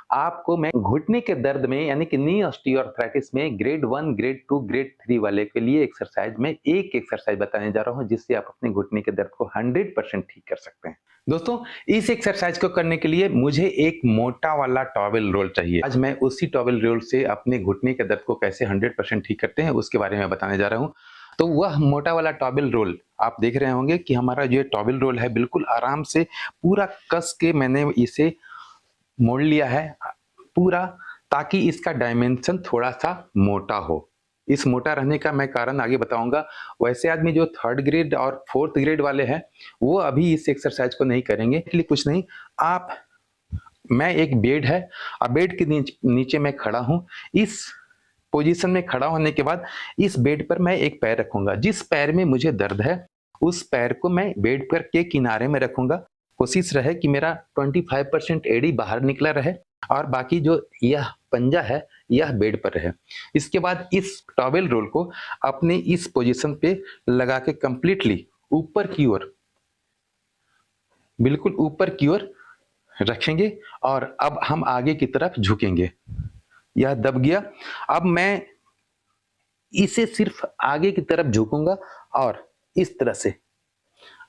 आपको मैं घुटने के दर्द में यानी कि नी ऑस्टियोआर्थराइटिस में ग्रेड 1, ग्रेड 2, ग्रेड 3 वाले के लिए एक्सरसाइज में एक एक्सरसाइज बताने जा रहा हूँ जिससे आप अपने घुटने के दर्द को 100% ठीक कर सकते हैं। दोस्तों, इस एक्सरसाइज को करने के लिए मुझे एक मोटा वाला टॉवेल रोल चाहिए। आज मैं उसी टॉवेल रोल से अपने घुटने के दर्द को कैसे 100% ठीक करते हैं उसके बारे में बताने जा रहा हूँ। तो वह मोटा वाला टॉवेल रोल आप देख रहे होंगे कि हमारा जो टॉवेल रोल है बिल्कुल आराम से पूरा कस के मैंने इसे मोड़ लिया है पूरा, ताकि इसका डायमेंशन थोड़ा-सा मोटा हो। इस मोटा रहने का मैं कारण आगे बताऊँगा। वैसे आदमी जो 3rd ग्रेड और 4th ग्रेड वाले हैं, वो अभी इस एक्सरसाइज को नहीं करेंगे। इसलिए कुछ नहीं, आप मैं एक बेड है और बेड के नीचे मैं खड़ा हूँ। इस पोजीशन में खड़ा होने के बाद इस बेड पर मैं एक पैर रखूँगा। जिस पैर में मुझे दर्द है, उस पैर को मैं बेड पर के किनारे में रखूँगा। कोशिश रहे कि मेरा 25% एड़ी बाहर निकला रहे और बाकी जो यह पंजा है यह बेड पर रहे। इसके बाद इस टॉवेल रोल को अपने इस पोजीशन पे लगा के कंप्लीटली ऊपर की ओर, बिल्कुल ऊपर की ओर रखेंगे और अब हम आगे की तरफ झुकेंगे। यह दब गया। अब मैं इसे सिर्फ आगे की तरफ झुकूंगा और इस तरह से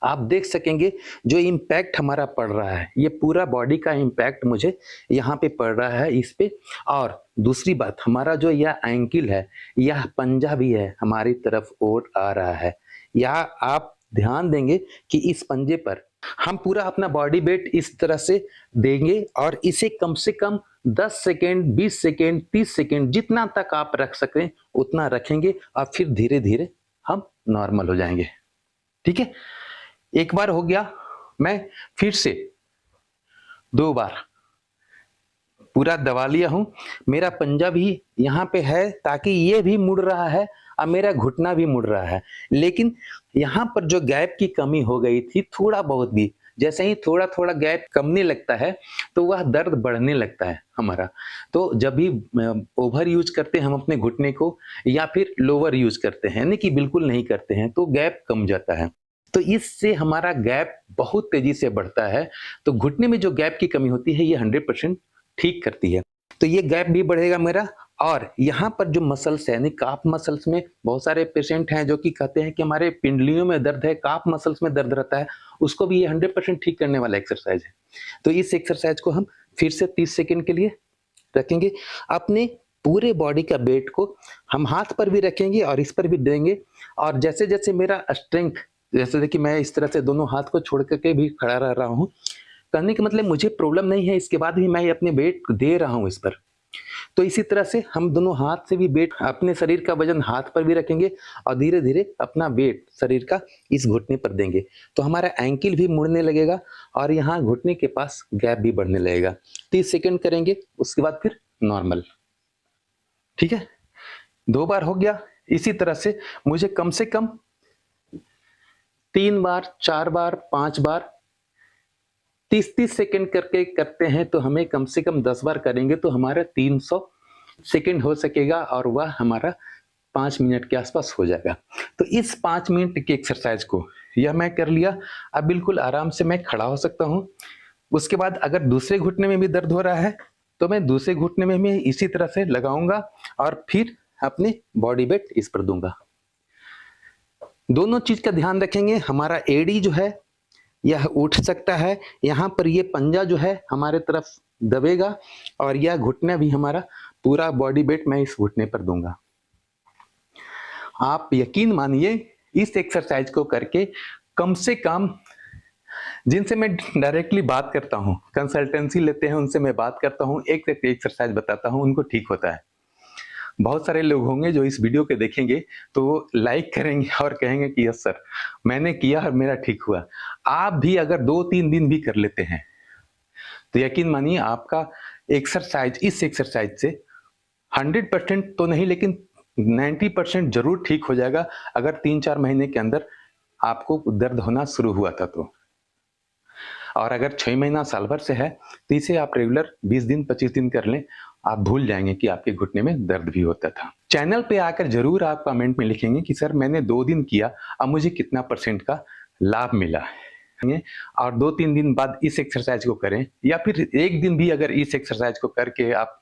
आप देख सकेंगे जो इम्पैक्ट हमारा पड़ रहा है, ये पूरा बॉडी का इम्पैक्ट मुझे यहाँ पे पड़ रहा है इस पे। और दूसरी बात, हमारा जो यह एंकिल है, यह पंजा भी है हमारी तरफ ओर आ रहा है। यहाँ आप ध्यान देंगे कि इस पंजे पर हम पूरा अपना बॉडी वेट इस तरह से देंगे और इसे कम से कम 10 सेकेंड, 20 सेकेंड, 30 सेकेंड जितना तक आप रख सकें उतना रखेंगे और फिर धीरे धीरे हम नॉर्मल हो जाएंगे। ठीक है, एक बार हो गया, मैं फिर से 2 बार पूरा दबा लिया हूं। मेरा पंजा भी यहाँ पे है ताकि ये भी मुड़ रहा है और मेरा घुटना भी मुड़ रहा है, लेकिन यहाँ पर जो गैप की कमी हो गई थी थोड़ा बहुत भी, जैसे ही थोड़ा थोड़ा गैप कमने लगता है तो वह दर्द बढ़ने लगता है हमारा। तो जब भी ओवर यूज करते हैं हम अपने घुटने को या फिर लोअर यूज करते हैं, यानी कि बिल्कुल नहीं करते हैं, तो गैप कम जाता है। तो इससे हमारा गैप बहुत तेजी से बढ़ता है। तो घुटने में जो गैप की कमी होती है ये 100% ठीक करती है। तो ये गैप भी बढ़ेगा मेरा। और यहाँ पर जो मसल्स है, यानी काफ मसल्स में बहुत सारे पेशेंट हैं जो कि कहते हैं कि हमारे पिंडलियों में दर्द है, काफ मसल्स में दर्द रहता है, उसको भी ये 100% ठीक करने वाला एक्सरसाइज है। तो इस एक्सरसाइज को हम फिर से 30 सेकेंड के लिए रखेंगे। अपने पूरे बॉडी का वेट को हम हाथ पर भी रखेंगे और इस पर भी देंगे। और जैसे जैसे मेरा स्ट्रेंथ, जैसे देखिए मैं इस तरह से दोनों हाथ को छोड़ करके भी खड़ा रह रहा हूँ, कहने का मतलब मुझे प्रॉब्लम नहीं है, इसके बाद भी मैं अपने वेट दे रहा हूँ इस पर। तो इसी तरह से हम दोनों हाथ से भी वेट, अपने शरीर का वजन हाथ पर भी रखेंगे और धीरे धीरे अपना वेट शरीर का इस घुटने पर देंगे। तो हमारा एंकिल भी मुड़ने लगेगा और यहाँ घुटने के पास गैप भी बढ़ने लगेगा। 30 सेकेंड करेंगे, उसके बाद फिर नॉर्मल। ठीक है, 2 बार हो गया। इसी तरह से मुझे कम से कम 3 बार, 4 बार, 5 बार, 30-30 सेकेंड करके करते हैं तो हमें कम से कम 10 बार करेंगे तो हमारा 300 सेकेंड हो सकेगा और वह हमारा 5 मिनट के आसपास हो जाएगा। तो इस 5 मिनट की एक्सरसाइज को यह मैं कर लिया। अब बिल्कुल आराम से मैं खड़ा हो सकता हूँ। उसके बाद अगर दूसरे घुटने में भी दर्द हो रहा है तो मैं दूसरे घुटने में भी इसी तरह से लगाऊंगा और फिर अपने बॉडी वेट इस पर दूंगा। दोनों चीज का ध्यान रखेंगे, हमारा एड़ी जो है यह उठ सकता है, यहाँ पर ये पंजा जो है हमारे तरफ दबेगा और यह घुटना भी हमारा पूरा बॉडी वेट मैं इस घुटने पर दूंगा। आप यकीन मानिए इस एक्सरसाइज को करके कम से कम, जिनसे मैं डायरेक्टली बात करता हूँ, कंसल्टेंसी लेते हैं उनसे मैं बात करता हूँ, एक एक्सरसाइज बताता हूँ, उनको ठीक होता है। बहुत सारे लोग होंगे जो इस वीडियो के देखेंगे तो वो लाइक करेंगे और कहेंगे कि यस सर मैंने किया और मेरा ठीक हुआ। आप भी अगर 2-3 दिन भी कर लेते हैं तो यकीन मानिए आपका एक्सरसाइज, इस एक्सरसाइज से 100% तो नहीं लेकिन 90% जरूर ठीक हो जाएगा। अगर 3-4 महीने के अंदर आपको दर्द होना शुरू हुआ था तो, और अगर 6 महीना साल भर से है तो इसे आप रेगुलर 20 दिन 25 दिन कर लें, आप भूल जाएंगे कि आपके घुटने में दर्द भी होता था। चैनल पे आकर जरूर आप कमेंट में लिखेंगे कि सर मैंने 2 दिन किया, अब मुझे कितना % का लाभ मिला। और 2-3 दिन बाद इस एक्सरसाइज को करें, या फिर 1 दिन भी अगर इस एक्सरसाइज को करके आप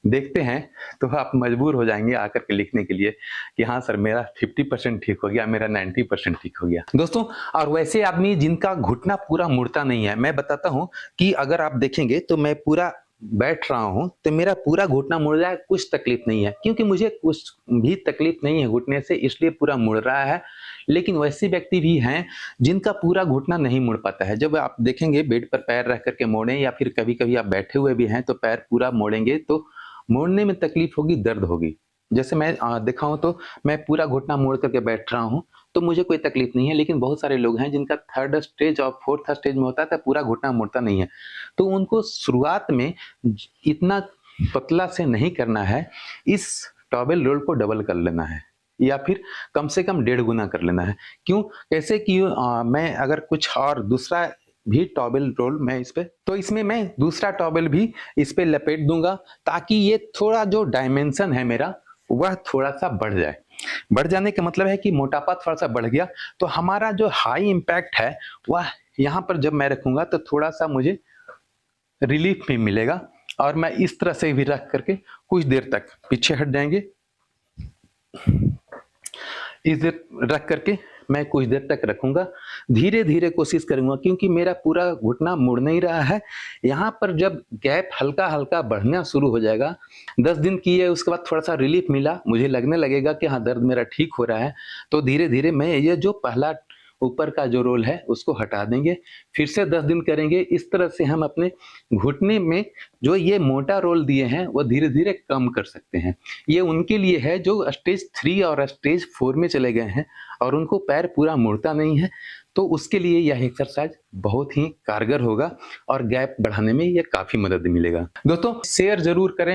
देखते हैं, तो आप मजबूर हो जाएँगे आकर के लिखने के लिए कि हाँ सर, मेरा 50% ठीक हो गया, मेरा 90% ठीक हो गया। दोस्तों, और वैसे आदमी जिनका घुटना पूरा मुड़ता नहीं है, मैं बताता हूँ कि अगर आप देखेंगे तो मैं पूरा बैठ रहा हूँ, तो मेरा पूरा घुटना मुड़ रहा है, कुछ तकलीफ नहीं है, क्योंकि मुझे कुछ भी तकलीफ नहीं है घुटने से, इसलिए पूरा मुड़ रहा है। लेकिन वैसे व्यक्ति भी हैं जिनका पूरा घुटना नहीं मुड़ पाता है। जब आप देखेंगे बेड पर पैर रख करके मोड़ें, या फिर कभी-कभी आप बैठे हुए भी हैं तो पैर पूरा मोड़ेंगे तो मोड़ने में तकलीफ होगी, दर्द होगी। जैसे मैं दिखाऊँ तो मैं पूरा घुटना मोड़ करके बैठ रहा हूँ, तो मुझे कोई तकलीफ नहीं है, लेकिन बहुत सारे लोग हैं जिनका 3rd स्टेज और 4th स्टेज में होता है तो पूरा घुटना मुड़ता नहीं है। तो उनको शुरुआत में इतना पतला से नहीं करना है, इस टॉवेल रोल को डबल कर लेना है, या फिर कम से कम 1.5 गुना कर लेना है। क्यों? कैसे कि मैं अगर कुछ और दूसरा भी टॉवेल रोल मैं इस पे, तो इसमें मैं दूसरा टॉवेल भी इस पे लपेट दूंगा, ताकि ये थोड़ा जो डायमेंशन है मेरा, वह थोड़ा-सा बढ़ जाए। बढ़ जाने का मतलब है कि मोटापा थोड़ा-सा बढ़ गया, तो हमारा जो हाई इम्पैक्ट है, वह यहाँ पर जब मैं रखूँगा तो थोड़ा-सा मुझे रिलीफ भी मिलेगा। और मैं इस तरह से भी रख करके कुछ देर तक पीछे हट जाएँगे। इस देर रख करके मैं कुछ देर तक रखूँगा। धीरे-धीरे कोशिश करूँगा, क्योंकि मेरा पूरा घुटना मुड़ नहीं रहा है। यहाँ पर जब गैप हल्का-हल्का बढ़ना शुरू हो जाएगा, 10 दिन किए उसके बाद थोड़ा-सा रिलीफ मिला, मुझे लगने लगेगा कि हाँ, दर्द मेरा ठीक हो रहा है, तो धीरे-धीरे मैं ये जो पहला ऊपर का जो रोल है उसको हटा देंगे, फिर से 10 दिन करेंगे। इस तरह से हम अपने घुटने में जो ये मोटा रोल दिए हैं वो धीरे-धीरे कम कर सकते हैं। ये उनके लिए है जो स्टेज 3 और स्टेज 4 में चले गए हैं और उनको पैर पूरा मुड़ता नहीं है, तो उसके लिए यह एक्सरसाइज बहुत ही कारगर होगा और गैप बढ़ाने में ये काफ़ी मदद मिलेगा। दोस्तों, शेयर ज़रूर करें।